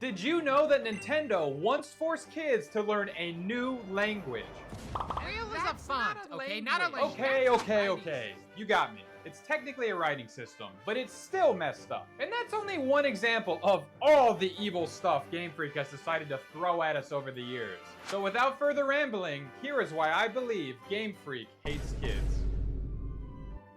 Did you know that Nintendo once forced kids to learn a new language? Real is a font, okay? Not a language. Okay. You got me. It's technically a writing system, but it's still messed up. And that's only one example of all the evil stuff Game Freak has decided to throw at us over the years. So without further rambling, here is why I believe Game Freak hates kids.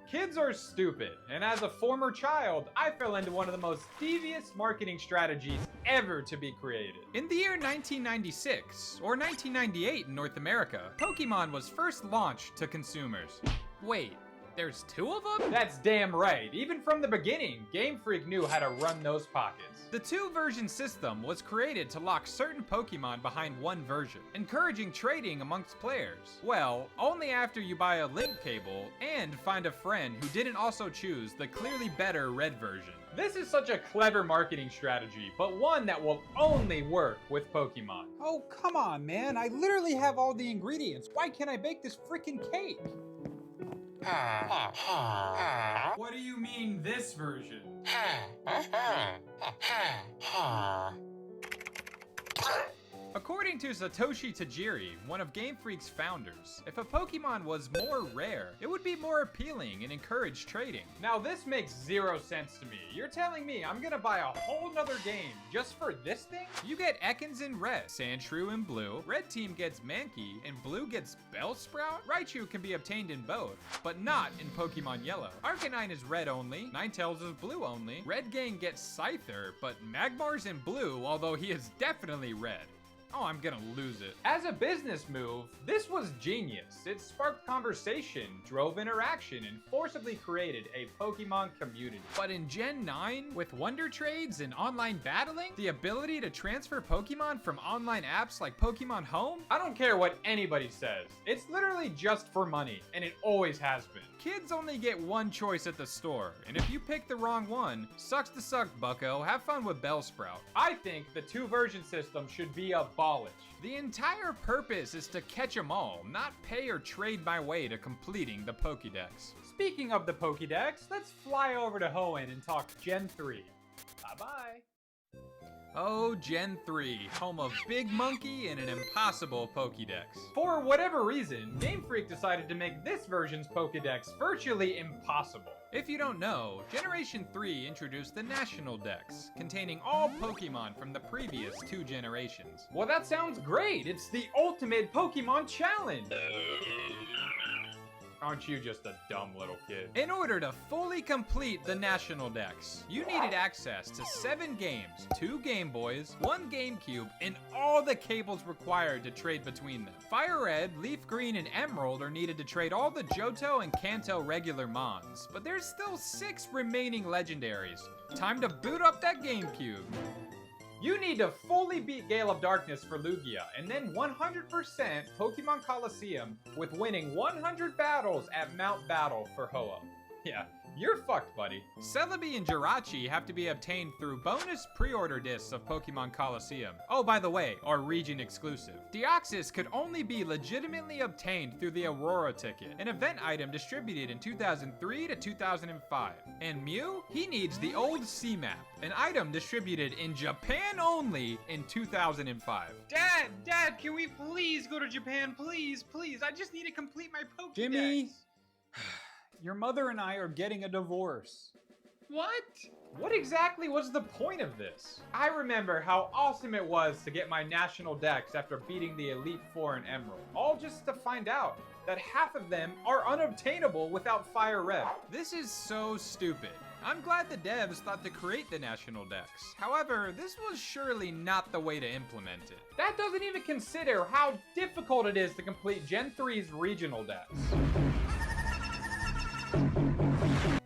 Kids are stupid, and as a former child, I fell into one of the most devious marketing strategies ever to be created. In the year 1996, or 1998 in North America, Pokemon was first launched to consumers. Wait, there's two of them? That's damn right. Even from the beginning, Game Freak knew how to run those pockets. The two-version system was created to lock certain Pokemon behind one version, encouraging trading amongst players. Well, only after you buy a link cable and find a friend who didn't also choose the clearly better red version. This is such a clever marketing strategy, but one that will only work with Pokemon. Oh, come on, man. I literally have all the ingredients. Why can't I bake this freaking cake? What do you mean this version? According to Satoshi Tajiri, one of Game Freak's founders, if a Pokemon was more rare, it would be more appealing and encourage trading. Now this makes zero sense to me. You're telling me I'm gonna buy a whole nother game just for this thing? You get Ekans in red, Sandshrew in blue, red team gets Mankey, and blue gets Bellsprout? Raichu can be obtained in both, but not in Pokemon Yellow. Arcanine is red only, Ninetales is blue only, Red Gang gets Scyther, but Magmar's in blue, although he is definitely red. Oh, I'm gonna lose it. As a business move, this was genius. It sparked conversation, drove interaction, and forcibly created a Pokemon community. But in Gen 9, with Wonder Trades and online battling, the ability to transfer Pokemon from online apps like Pokemon Home? I don't care what anybody says. It's literally just for money, and it always has been. Kids only get one choice at the store, and if you pick the wrong one, sucks to suck, bucko. Have fun with Bellsprout. I think the two-version system should be abolished. The entire purpose is to catch 'em all, not pay or trade my way to completing the Pokédex. Speaking of the Pokédex, let's fly over to Hoenn and talk Gen 3. Bye-bye. Oh, Gen 3, home of Big Monkey and an impossible Pokédex. For whatever reason, Game Freak decided to make this version's Pokédex virtually impossible. If you don't know, Generation 3 introduced the National Dex, containing all Pokemon from the previous two generations. Well, that sounds great! It's the ultimate Pokemon challenge! Aren't you just a dumb little kid? In order to fully complete the National Dex, you needed access to 7 games, 2 Game Boys, 1 GameCube, and all the cables required to trade between them. Fire Red, Leaf Green, and Emerald are needed to trade all the Johto and Kanto regular Mons, but there's still 6 remaining legendaries. Time to boot up that GameCube. You need to fully beat Gale of Darkness for Lugia, and then 100% Pokemon Coliseum with winning 100 battles at Mount Battle for Hoa. Yeah, you're fucked, buddy. Celebi and Jirachi have to be obtained through bonus pre-order discs of Pokemon Coliseum. Oh, by the way, are region exclusive. Deoxys could only be legitimately obtained through the Aurora ticket, an event item distributed in 2003 to 2005. And Mew? He needs the old C-Map, an item distributed in Japan only in 2005. Dad, can we please go to Japan? Please. I just need to complete my Pokédex. Jimmy, your mother and I are getting a divorce. What? What exactly was the point of this? I remember how awesome it was to get my National Dex after beating the Elite Four in Emerald, all just to find out that half of them are unobtainable without Fire Red. This is so stupid. I'm glad the devs thought to create the National Dex. However, this was surely not the way to implement it. That doesn't even consider how difficult it is to complete Gen 3's regional Dex.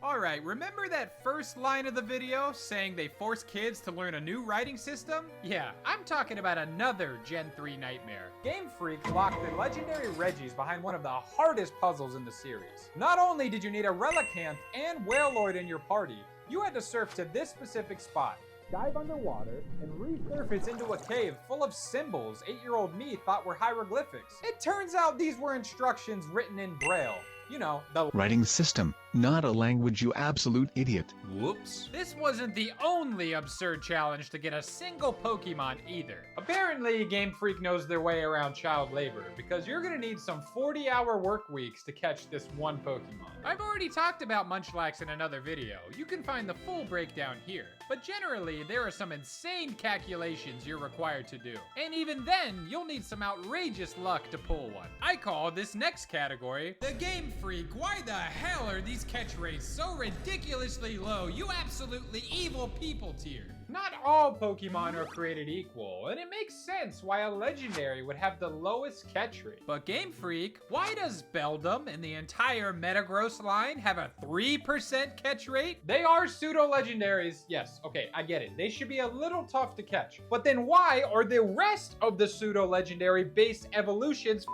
Alright, remember that first line of the video saying they force kids to learn a new writing system? Yeah, I'm talking about another Gen 3 nightmare. Game Freak locked the legendary Regis behind one of the hardest puzzles in the series. Not only did you need a Relicanth and Wailord in your party, you had to surf to this specific spot, dive underwater, and resurface into a cave full of symbols 8-year-old me thought were hieroglyphics. It turns out these were instructions written in Braille. You know, the writing system. not a language, you absolute idiot. Whoops. This wasn't the only absurd challenge to get a single Pokemon either. Apparently, Game Freak knows their way around child labor, because you're gonna need some 40-hour work weeks to catch this one Pokemon. I've already talked about Munchlax in another video. You can find the full breakdown here. But generally, there are some insane calculations you're required to do. And even then, you'll need some outrageous luck to pull one. I call this next category the Game Freak. Why the hell are these catch rates so ridiculously low? You absolutely evil people tier. Not all Pokemon are created equal, and it makes sense why a legendary would have the lowest catch rate. But Game Freak, why does Beldum and the entire Metagross line have a 3% catch rate? They are pseudo-legendaries. Yes, okay, I get it. They should be a little tough to catch. But then why are the rest of the pseudo-legendary based evolutions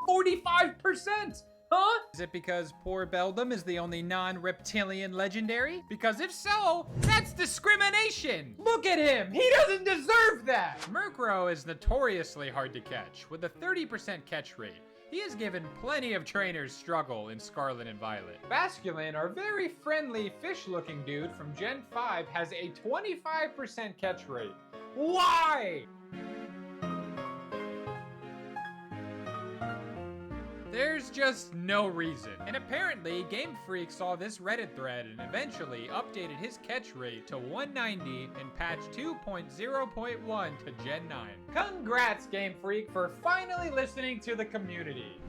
45%? Huh? Is it because poor Beldum is the only non-reptilian legendary? Because if so, that's discrimination! Look at him! He doesn't deserve that! Murkrow is notoriously hard to catch, with a 30% catch rate. He has given plenty of trainers struggle in Scarlet and Violet. Basculin, our very friendly fish-looking dude from Gen 5, has a 25% catch rate. Why? There's just no reason. And apparently, Game Freak saw this Reddit thread and eventually updated his catch rate to 190 in patch 2.0.1 to Gen 9. Congrats, Game Freak, for finally listening to the community.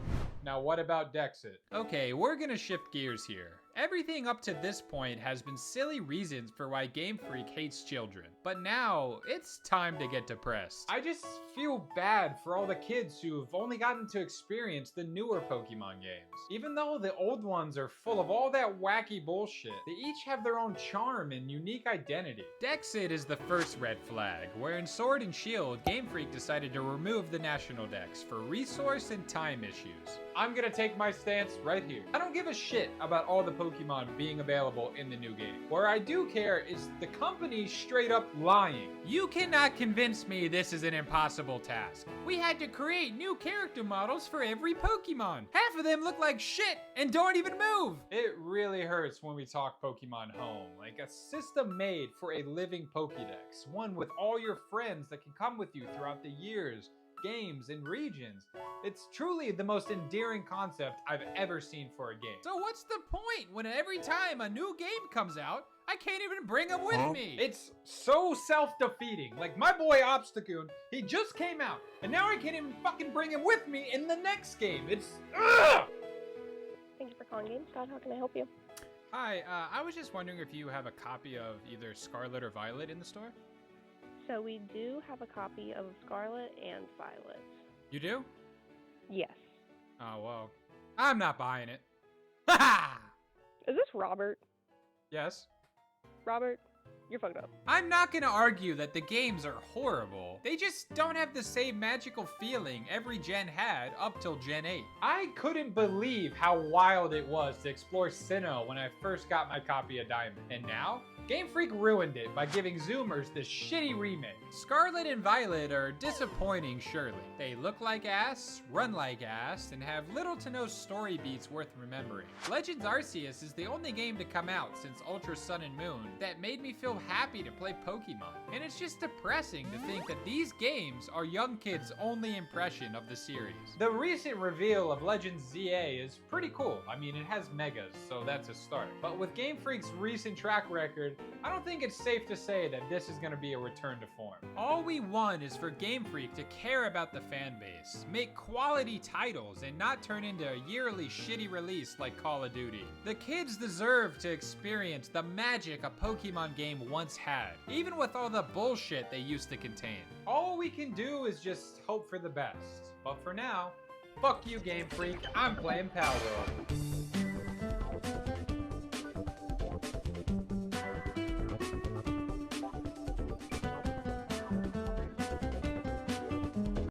Now, what about Dexit? Okay, we're gonna shift gears here. Everything up to this point has been silly reasons for why Game Freak hates children. But now, it's time to get depressed. I just feel bad for all the kids who've only gotten to experience the newer Pokemon games. Even though the old ones are full of all that wacky bullshit, they each have their own charm and unique identity. Dexit is the first red flag, where in Sword and Shield, Game Freak decided to remove the National Dex for resource and time issues. I'm gonna take my stance right here. I don't give a shit about all the Pokemon being available in the new game. Where I do care is the company straight up lying. You cannot convince me this is an impossible task. We had to create new character models for every Pokemon. Half of them look like shit and don't even move. It really hurts when we talk Pokemon Home, like a system made for a living Pokédex, one with all your friends that can come with you throughout the years, games, and regions. It's truly the most endearing concept I've ever seen for a game. So what's the point when every time a new game comes out, I can't even bring them with me? It's so self-defeating. Like my boy Obstacoon, he just came out, and now I can't even fucking bring him with me in the next game. It's ugh! Thank you for calling GameStop. How can I help you? Hi, I was just wondering if you have a copy of either Scarlet or Violet in the store? So we do have a copy of Scarlet and Violet. You do? Yes. Oh, well, I'm not buying it. Ha ha! Is this Robert? Yes. Robert, you're fucked up. I'm not gonna argue that the games are horrible. They just don't have the same magical feeling every gen had up till Gen 8. I couldn't believe how wild it was to explore Sinnoh when I first got my copy of Diamond. And now, Game Freak ruined it by giving Zoomers this shitty remake. Scarlet and Violet are disappointing, surely. They look like ass, run like ass, and have little to no story beats worth remembering. Legends Arceus is the only game to come out since Ultra Sun and Moon that made me feel happy to play Pokemon. And it's just depressing to think that these games are young kids' only impression of the series. The recent reveal of Legends ZA is pretty cool. I mean, it has megas, so that's a start. But with Game Freak's recent track record, I don't think it's safe to say that this is going to be a return to form. All we want is for Game Freak to care about the fan base, make quality titles, and not turn into a yearly shitty release like Call of Duty. The kids deserve to experience the magic a Pokemon game once had, even with all the bullshit they used to contain. All we can do is just hope for the best. But for now, fuck you, Game Freak. I'm playing Palworld.